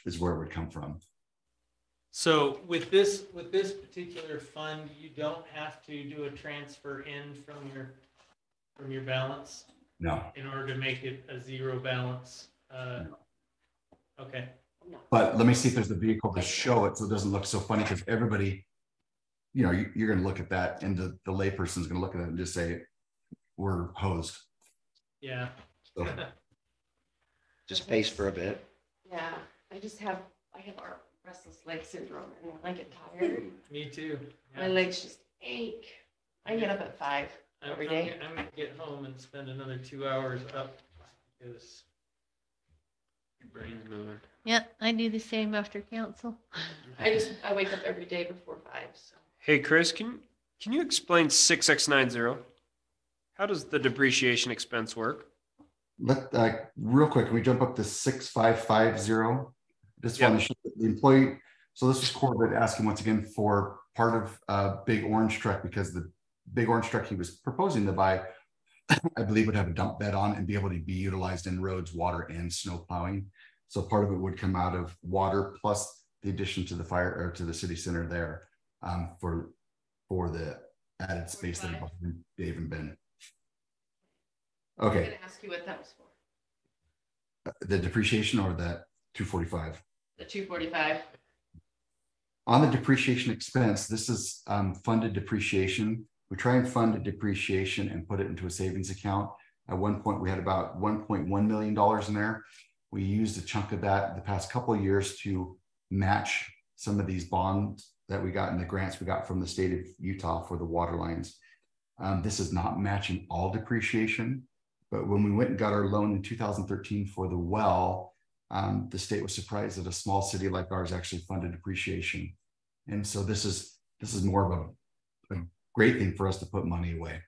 is where it would come from. So with this particular fund, you don't have to do a transfer in from your balance No. in order to make it a zero balance. No. Okay. But let me see if there's a vehicle to show it so it doesn't look so funny, because everybody, you know, you're going to look at that and the layperson's going to look at it and just say, we're hosed. Yeah. So. Just pace for a bit. Yeah, I have our restless leg syndrome, and when I get tired, Me too. my legs just ache. I get up at 5 every day. I'm gonna get home and spend another 2 hours up because your brain's moving. Yep, I do the same after council. I wake up every day before 5. So Hey, Chris, can you explain 6690? How does the depreciation expense work? Real quick, can we jump up to 6550? This Yep. one, the employee. So this is Corbett asking once again for part of Big Orange truck, because the Big Orange truck he was proposing to buy, I believe, would have a dump bed on and be able to be utilized in roads, water, and snow plowing. So part of it would come out of water, plus the addition to the fire or to the city center there for the added space that Dave and Ben. Okay. I'm gonna ask you what that was for. The depreciation or that 245? The 245. On the depreciation expense, this is funded depreciation. We try and fund a depreciation and put it into a savings account. At one point, we had about $1.1 million in there. We used a chunk of that the past couple of years to match some of these bonds that we got in the grants we got from the state of Utah for the water lines. This is not matching all depreciation, but when we went and got our loan in 2013 for the well, the state was surprised that a small city like ours actually funded depreciation. And so this is more of a great thing for us to put money away.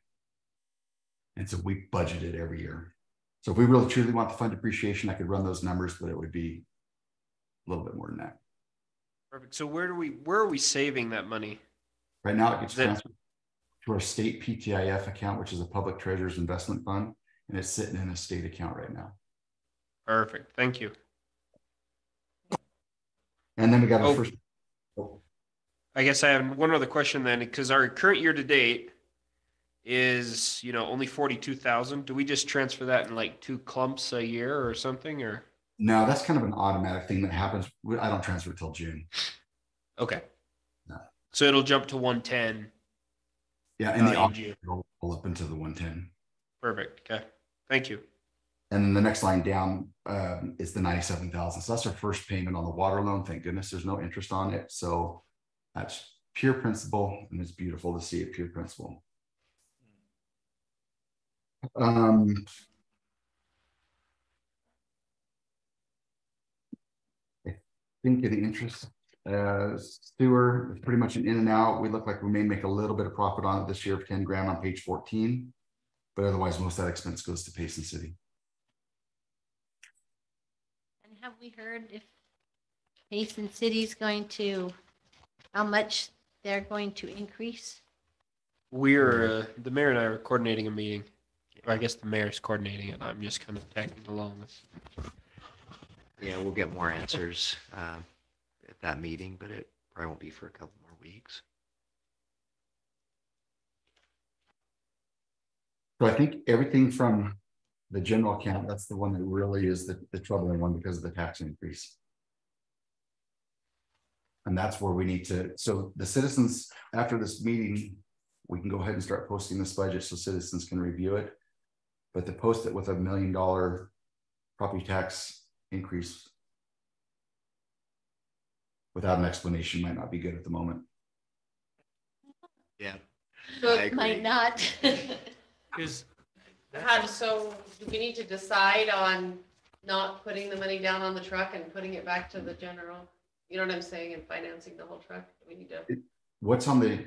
And so we budget it every year. So if we really truly want to fund depreciation, I could run those numbers, but it would be a little bit more than that. Perfect. So where are we saving that money? Right now it gets transferred to our state PTIF account, which is a public treasurer's investment fund, and it's sitting in a state account right now. Perfect. Thank you. And then we got our first. I guess I have one other question then, because our current year to date is, only 42,000. Do we just transfer that in like 2 clumps a year or something, or? No, that's kind of an automatic thing that happens. I don't transfer till June. Okay. No. So it'll jump to 110. Yeah, and the option will pull up into the 110. Perfect. Okay. Thank you. And then the next line down is the 97,000. So that's our first payment on the water loan. Thank goodness there's no interest on it. So that's pure principal, and it's beautiful to see it pure principal. I think the interest sewer is pretty much an in and out. We look like we may make a little bit of profit on it this year of 10 grand on page 14, but otherwise most of that expense goes to Payson City. And have we heard if Payson City is going to, how much they're going to increase? We're, the mayor and I are coordinating a meeting. Or I guess the mayor's coordinating it. I'm just kind of tagging along. Yeah, we'll get more answers at that meeting, but it probably won't be for a couple more weeks. So I think everything from the general account, that's the one that really is the troubling one because of the tax increase. And that's where we need to, so the citizens, after this meeting, we can go ahead and start posting this budget so citizens can review it. But to post it with $1 million property tax increase without an explanation might not be good at the moment. Yeah. So I it agree. Might not. So do we need to decide on not putting the money down on the truck and putting it back to the general? You know what I'm saying? And financing the whole truck? Do we need to? What's on the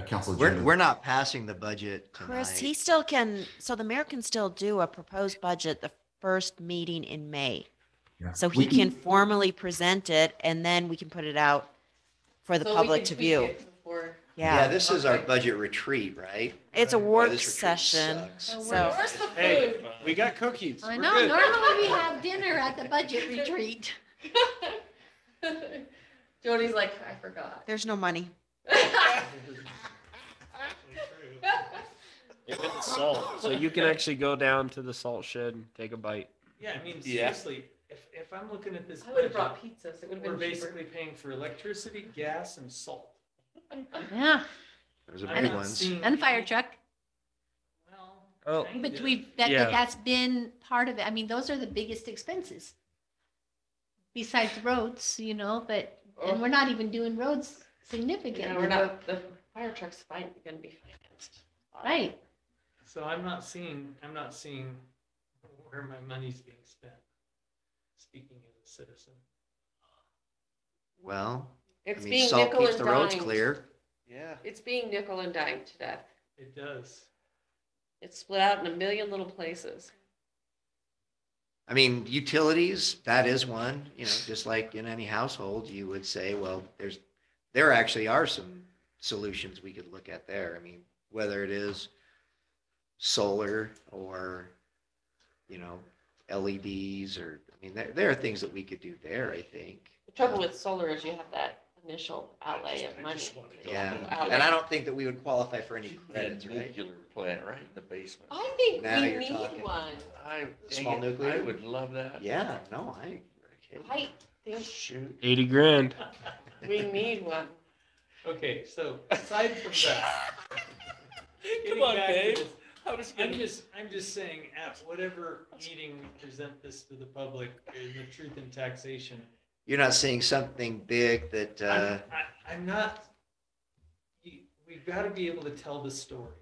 council agenda? We're not passing the budget tonight. Chris, he still can, so the mayor can still do a proposed budget the first meeting in May. Yeah. So he can formally present it and then we can put it out for the So we public can to tweak view. it before- Yeah, this is our budget retreat, right? It's a Boy, work this retreat session. sucks. So Where's the Hey, food? we got cookies. I We're know, good. normally we have dinner at the budget retreat. Jody's like, I forgot. there's no money. Even the salt. So you can actually go down to the salt shed and take a bite. Yeah, I mean, Yeah. seriously, if I'm looking at this I would have budget, brought pizzas. It would we're have been cheaper. basically paying for electricity, gas, and salt. Yeah, Those are I'm big not ones. seeing and fire any- truck. Well, Oh. kinda. But Yeah. that's been part of it. I mean, those are the biggest expenses. Besides roads, you know, but, and we're not even doing roads significantly. Yeah, we're not, the fire truck's fine, gonna be financed. Right. So I'm not seeing where my money's being spent. Speaking as a citizen. Well, I It's mean, being salt nickel keeps and the roads dimed. clear. Yeah. It's being nickel and dimed to death. It does. It's split out in a million little places. I mean, utilities, that is one, you know, just like in any household, you would say, well, there actually are some solutions we could look at there. I mean, whether it is solar or, you know, LEDs or, I mean, there are things that we could do there, I think. The trouble with solar is you have that initial outlay of money. Yeah, Outlay. and I don't think that we would qualify for any That credits, right? nuclear plant right in the basement. I think Now we you're need talking. one. I, Small dang it, nuclear? I would love that. Yeah, no, I, I think Shoot. 80 grand. we need one. Okay, so aside from that. Come getting on, back to Dave. this, I was gonna. I'm just saying, at whatever meeting we present this to the public, in the truth in taxation, you're not seeing something big that, I'm not, we've got to be able to tell the story.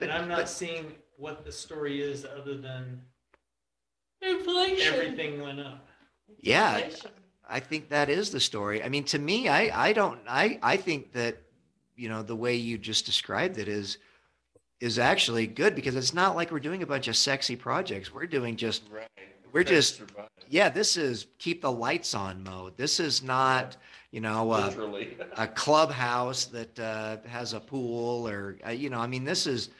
And I'm not seeing what the story is other than Inflation. everything went up. yeah, Inflation. I think that is the story. I mean, to me, I think that, you know, the way you just described it is actually good because it's not like we're doing a bunch of sexy projects. We're doing just, Right. we're Trying to just- survive, yeah, this is keep the lights on mode. This is not, you know, Literally. a clubhouse that has a pool or, you know, I mean, this is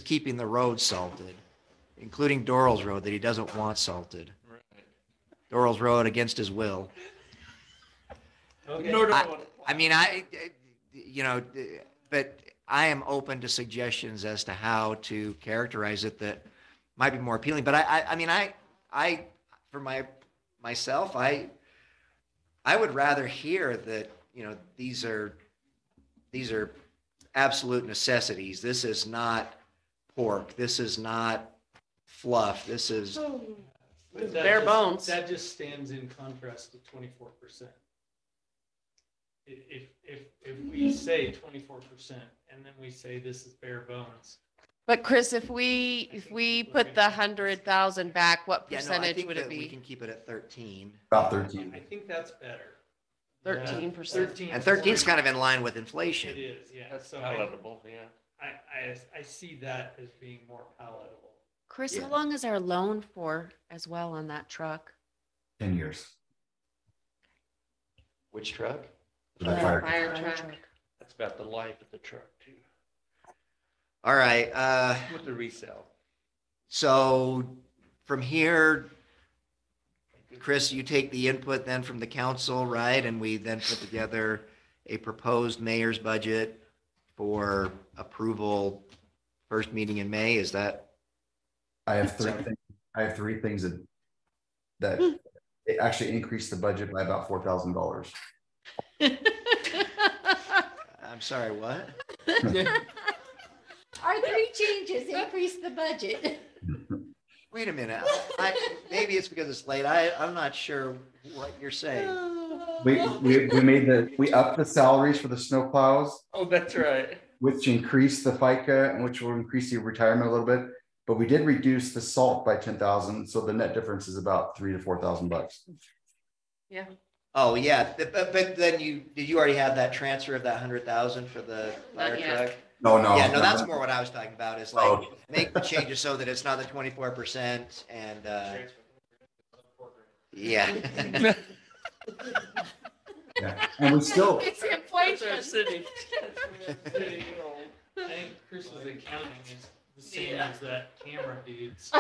keeping the road salted, including Dorrell's Road that he doesn't want salted. Right. Dorrell's Road against his will. Okay. Nor do I- I want. I mean, you know, but I am open to suggestions as to how to characterize it that might be more appealing. But I mean, for myself, I would rather hear that, you know, these are absolute necessities. This is not pork. This is not fluff. This is, But that Bare just- bones. That just stands in contrast to 24%. If we say 24% and then we say this is bare bones, But Chris, if we put the 100,000 back, what yeah, no, I percentage think would that it we be? can keep it at 13. About 13. I think that's better. 13%. 13. And 13 is kind of in line with It inflation. is, yeah. That's So palatable, yeah. I see that as being more palatable. Chris, Yeah. how long is our loan for as well on that truck? 10 years. Which truck? For that Yeah. fire. Fire Fire truck. That's about the life of the truck too, All right. with the resale. So from here, Chris, you take the input then from the council, right? And we then put together a proposed mayor's budget for approval first meeting in May. Is that? I have three things that it actually increased the budget by about $4,000. I'm sorry, what? Our three changes increase the budget. Wait a minute. Maybe it's because it's late. I'm not sure what you're saying. We upped the salaries for the snowplows, Oh, that's right. which increased the FICA and which will increase the retirement a little bit. But we did reduce the salt by 10,000, so the net difference is about $3,000 to $4,000. Yeah. Oh, yeah. But then did you already have that transfer of that 100,000 for the fire Not yet. truck? No, no. Yeah, no, that's more what I was talking about is like Oh. make the changes so that it's not the 24% and, yeah. Yeah. And we still, It's the That's our inflation. city. I think Chris's accounting is the same Yeah. as that camera dude's.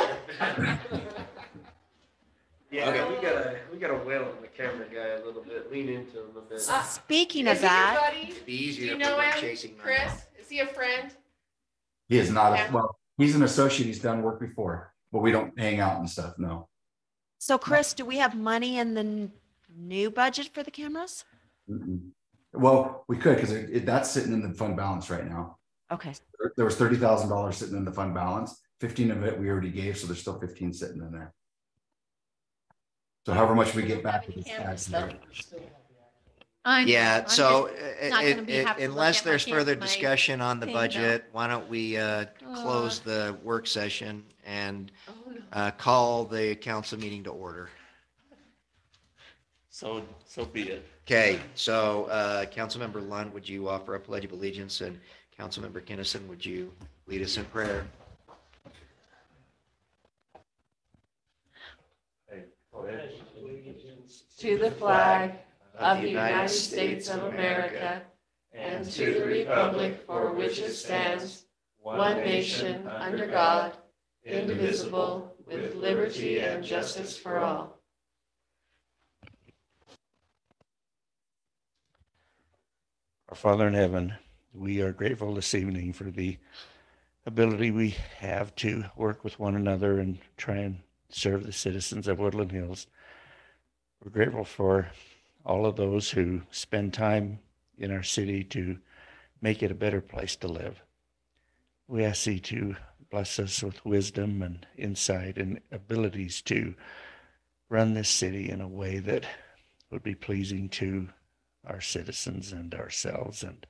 Yeah, we gotta wail on the camera guy a little bit, lean into him a bit. Speaking Is of he your that, buddy? It'd be Do easier you if we know weren't him, chasing money. Chris? Is he a friend? he is not, Yeah. well, he's an associate. He's done work before, but we don't hang out and stuff. No. so Chris, do we have money in the new budget for the cameras? Mm-mm. Well, we could, because that's sitting in the fund balance right now. Okay, There was $30,000 sitting in the fund balance. 15 of it we already gave, so there's still 15 sitting in there. So however much we get back with this tax year. I'm- Yeah, I'm so just not gonna be have to look unless at my there's further my discussion on the thing, though. budget, why don't we close the work session and Oh, no. call the council meeting to order? So be it. Okay, so Councilmember Lund, would you offer a pledge of allegiance? And Councilmember Kinnison, would you lead us in prayer? To the flag of the United States of America and to the republic for which it stands, one nation, under God, indivisible, with liberty and justice for all. Our Father in heaven, we are grateful this evening for the ability we have to work with one another and try and serve the citizens of Woodland Hills. We're grateful for all of those who spend time in our city to make it a better place to live. We ask Thee to bless us with wisdom and insight and abilities to run this city in a way that would be pleasing to our citizens and ourselves, and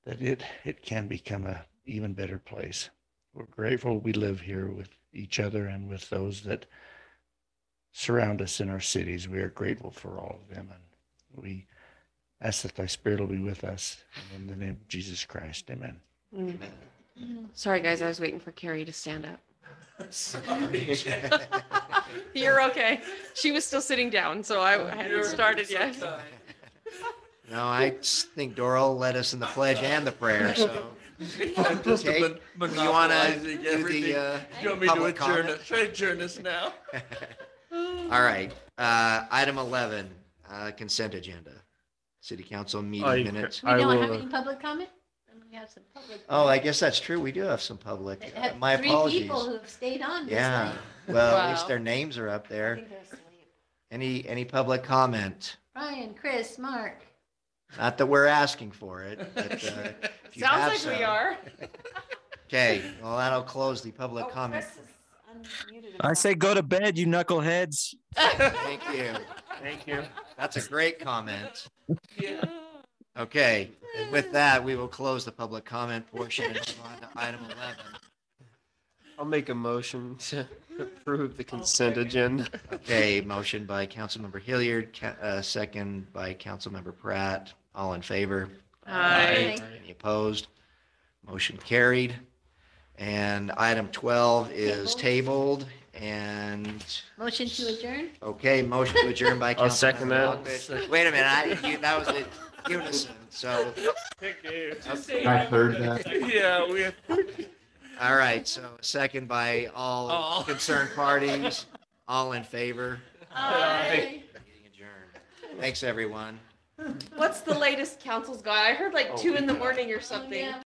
that it can become a even better place. We're grateful we live here with each other and with those that surround us in our cities. We are grateful for all of them, and we ask that Thy Spirit will be with us. In the name of Jesus Christ, amen. Sorry, guys, I was waiting for Carrie to stand up. Sorry. You're okay. She was still sitting down, so I hadn't started yet. No, I think Doral led us in the pledge and the prayer, so. I'm just Okay. a You want to monopolizing do everything. the You want me to public adjourn comment? it? Should I adjourn this now? All right, item 11, consent agenda. City council meeting minutes. We I don't have will, any public comment? And we have some public. Oh, I guess that's true. We do have some public. I have My 3 apologies. people who have stayed on this Yeah, night. well, at Wow. least their names are up I there. think they're asleep. Any public comment? Brian, Chris, Mark. Not that we're asking for it, but if you have Sounds like some. we are. Okay, well, that'll close the public Oh, comment. Chris is unmuted. I say go to bed, you knuckleheads. Thank you. thank you. That's a great comment. Yeah. Okay, and with that, we will close the public comment portion and move on to item 11. I'll make a motion to approve the consent agenda. Okay, motion by Councilmember Hilliard, second by Councilmember Pratt. All in favor? Hi. Any opposed? Motion carried. And item 12 is tabled. And, Motion to adjourn? okay, motion to adjourn by Councilmember. I'll second that. Lockwood. Wait a minute, that was a unison, so, Thank you. Can I third that? Yeah, we have. all right, so second by all All. concerned parties. All in favor? Aye. Meeting adjourned. Thanks, everyone. What's the latest council's got? I heard like 2 in the morning or something. yeah.